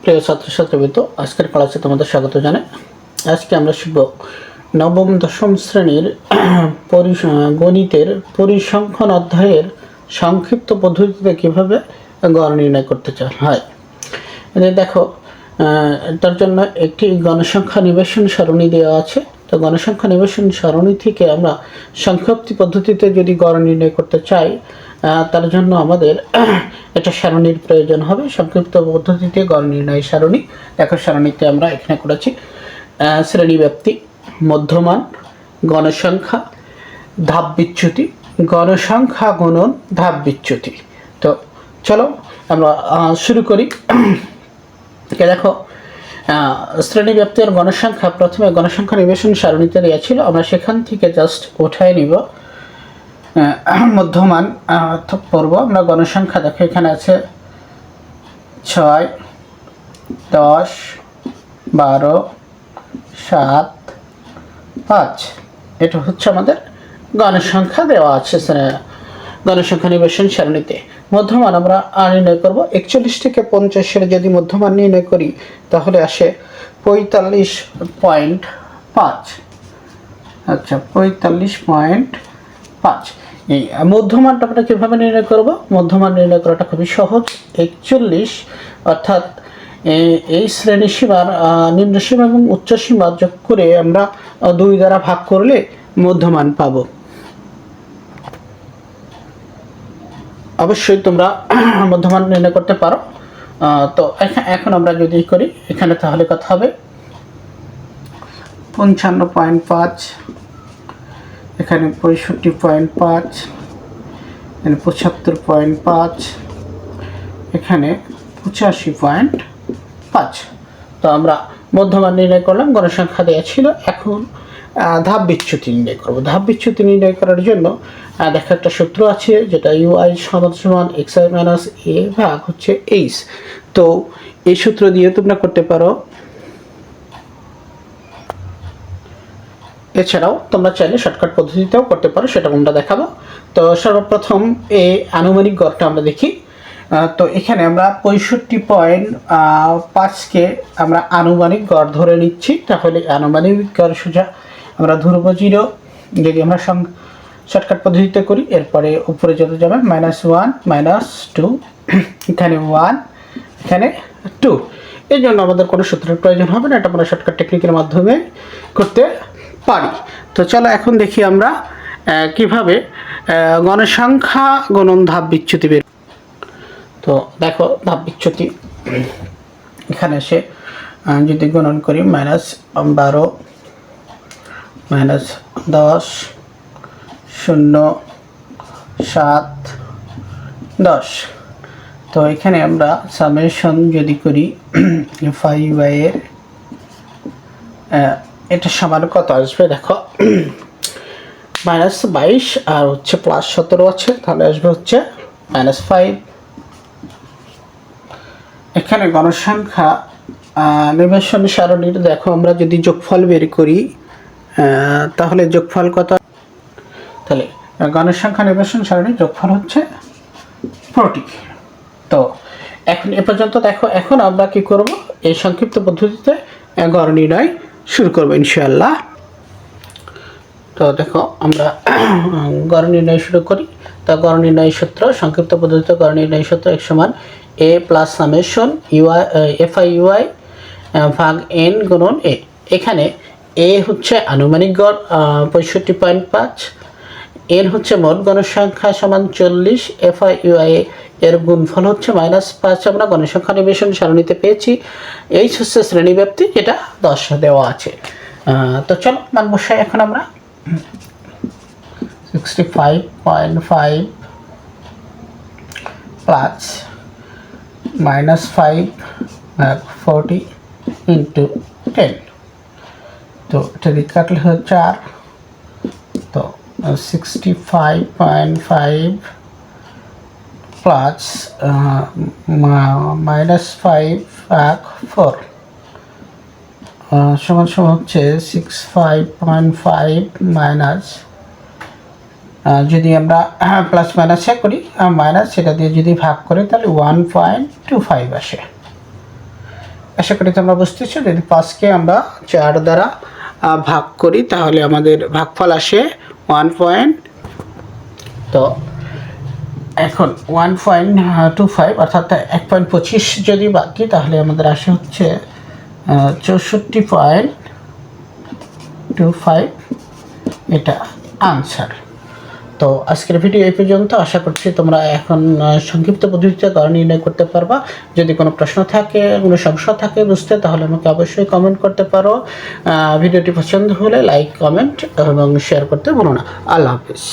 প্রিয় ছাত্রছাত্রীবৃন্দ, আজকের ক্লাসে তোমাদের স্বাগত জানাই। আজকে আমরা শিখব নবম দশম শ্রেণীর গণিতের পরিসংখ্যান অধ্যায়ের সংক্ষিপ্ত পদ্ধতিতে কীভাবে গড় নির্ণয় করতে হয়। দেখো, তার জন্য একটি গণসংখ্যা নিবেশন সারণী দেওয়া আছে। তো গণসংখ্যা নিবেশন সারণী থেকে আমরা সংক্ষিপ্ত পদ্ধতিতে যদি গড় নির্ণয় করতে চাই, তার জন্য আমাদের একটা সারণীর প্রয়োজন হবে। সংক্ষিপ্ত পদ্ধতিতে গড় নির্ণয় সারণী। দেখো, সারণীতে আমরা এখানে করেছি শ্রেণীব্যাপ্তি, মধ্যমান, গণসংখ্যা, ধাপ বিচ্যুতি, গণসংখ্যা গুণন ধাপ বিচ্যুতি। তো চলো আমরা শুরু করি। দেখো, শ্রেণীব্যাপ্তি আর গণসংখ্যা প্রথমে গণসংখ্যা নিবেশন সারণীতে দেওয়া ছিল, আমরা সেখান থেকে জাস্ট উঠায় নিব। মধ্যমান পড়ব আমরা গণসংখ্যা। দেখো, এখানে আছে 6, 10, 12, 7, 5। এটা হচ্ছে আমাদের গণসংখ্যা দেওয়া আছে গণসংখ্যা নিবেশন সারণীতে। মধ্যমান আমরা নির্ণয় করব। 41 থেকে 50-এর যদি মধ্যমান নির্ণয় করি তাহলে আসে 45.5। আচ্ছা, 45.5। এই মধ্যমানটা আমরা কীভাবে নির্ণয় করব? মধ্যমান নির্ণয় করাটা খুবই সহজ। 41 অর্থাৎ এই শ্রেণীসীমার নিম্নসীমা এবং উচ্চসীমা যোগ করে আমরা 2 দ্বারা ভাগ করলে মধ্যমান পাব। অবশ্যই তোমরা মধ্যমান নির্ণয় করতে পারো। তো এখন আমরা যদি করি এখানে, তাহলে কথা হবে 55.5, এখানে 65.5, এখানে 75.5, এখানে 85.5। তো আমরা মধ্যমান নির্ণয় করলাম, গণসংখ্যা দেওয়া ছিল। এখন ধাপ বিচ্যুতি নির্ণয় করব। ধাপ বিচ্যুতি নির্ণয় করার জন্য দেখা একটা সূত্র আছে, যেটা UI সমান xi মাইনাস a ভাগ হচ্ছে h। তো এই সূত্র দিয়ে তোমরা করতে পারো। এছাড়াও তোমরা চাইলে শর্টকাট পদ্ধতিতেও করতে পারো, সেটা আমরা দেখাবো। তো সর্বপ্রথম এই আনুমানিক গড়টা আমরা দেখি। তো এখানে আমরা 65.5কে আমরা আনুমানিক গড় ধরে নিচ্ছি। তাহলে আনুমানিক গড় সোজা আমরা ধরব 0, যদি আমরা শর্টকাট পদ্ধতিতে করি। এরপরে উপরে যত যাবে -1, -2, এখানে 1, এখানে 2। এই জন্য আমাদের কোনো সূত্রের প্রয়োজন হবে না, এটা আমরা শর্টকাট টেকনিকের মাধ্যমে করতে পারি। তো চলো এখন দেখি আমরা কিভাবে গণসংখ্যা গুণন ধাপ বিচ্যুতি বের। তো দেখো, ধাপ বিচ্যুতি এখানে এসে যদি গণন করি -12, -10, 0, 7, 10। তো এখানে আমরা সামেশন যদি করি FI/Y এর, এটা সমান কত আসবে? দেখো, -22 আর হচ্ছে +17 আছে, তাহলে আসবে হচ্ছে -5। এখানে গণসংখ্যা নিবেশন সারণীর দেখো, আমরা যদি যোগফল বের করি তাহলে যোগফল কত? তাহলে গণসংখ্যা নিবেশন সারণীর যোগফল হচ্ছে 40। তো এখন এ পর্যন্ত দেখো, এখন আমরা কি করব? এই সংক্ষিপ্ত পদ্ধতিতে গড় নির্ণয় শুরু করব ইনশাআল্লাহ। তো দেখো, আমরা গড় নির্ণয় শুরু করি। তা গড় নির্ণয় সূত্র, সংক্ষিপ্ত পদ্ধতিতে গড় নির্ণয় সূত্র x সমান a প্লাস সামেশন FI/UI ভাগ n গুণন a। এখানে a হচ্ছে আনুমানিক গড় 65.5, n হচ্ছে মোট গণসংখ্যা সমান 40, FI/UI এর গুণফল হচ্ছে -5। আমরা গণসংখ্যা নিবেশন সারণীতে পেয়েছি। এই হচ্ছে শ্রেণীব্যাপ্তি, যেটা 10 দেওয়া আছে। তো চলো মান বসাই এখন আমরা। 65.5 প্লাস -5 ভাগ 40 ইন্টু 10। তো এটা দিয়ে কাটলে হচ্ছে 4। তো 65.5 প্লাস -5 ভাগ 4 সমান হচ্ছে 65.5 মাইনাস, যদি আমরা প্লাস মাইনাসে করি মাইনাস, সেটা দিয়ে যদি ভাগ করি তাহলে 1.25 আসে। আশা করি তোমরা বুঝতেছো। যদি 5কে আমরা 4 দ্বারা ভাগ করি তাহলে আমাদের ভাগফল আসে 1 পয়েন্ট। তো এখন 1.25 অর্থাৎ 1.25 যদি বাদ দিই তাহলে আমাদের আসে হচ্ছে 64.25, এটা আনসার। তো আজকের ভিডিও এই পর্যন্ত। আশা করছি তোমরা এখন সংক্ষিপ্ত পদ্ধতিতে গড় নির্ণয় করতে পারবা। যদি কোনো প্রশ্ন থাকে, কোনো সমস্যা থাকে বুঝতে, তাহলে আমাকে অবশ্যই কমেন্ট করতে পারো। ভিডিওটি পছন্দ হলে লাইক, কমেন্ট এবং শেয়ার করতে ভুলো না। আল্লাহ হাফিজ।